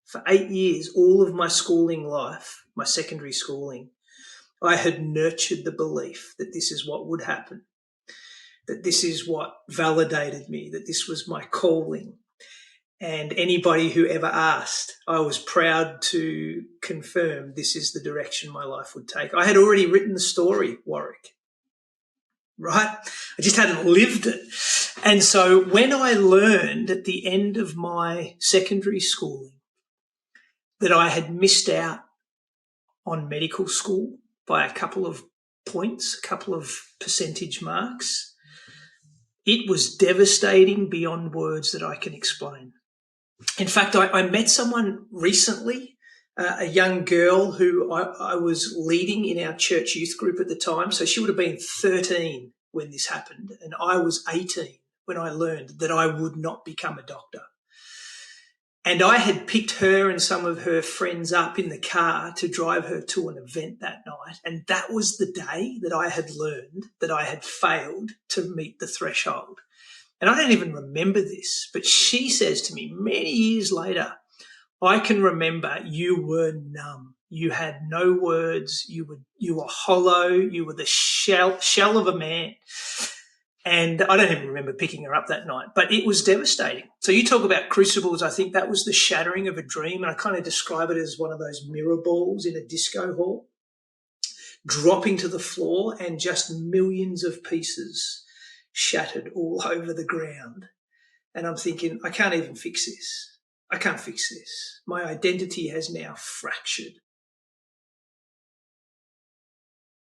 For 8 years, all of my schooling life, my secondary schooling, I had nurtured the belief that this is what would happen, that this is what validated me, that this was my calling. And anybody who ever asked, I was proud to confirm this is the direction my life would take. I had already written the story, Warwick, right? I just hadn't lived it. And so when I learned at the end of my secondary schooling that I had missed out on medical school by a couple of points, a couple of percentage marks, it was devastating beyond words that I can explain. In fact, I met someone recently, a young girl who I was leading in our church youth group at the time. So she would have been 13 when this happened, and I was 18 when I learned that I would not become a doctor. And I had picked her and some of her friends up in the car to drive her to an event that night. And that was the day that I had learned that I had failed to meet the threshold. And I don't even remember this, but she says to me many years later, I can remember you were numb. You had no words. You were hollow. You were the shell of a man. And I don't even remember picking her up that night, but it was devastating. So you talk about crucibles. I think that was the shattering of a dream. And I kind of describe it as one of those mirror balls in a disco hall, dropping to the floor and just millions of pieces shattered all over the ground. And I'm thinking, I can't even fix this. I can't fix this. My identity has now fractured.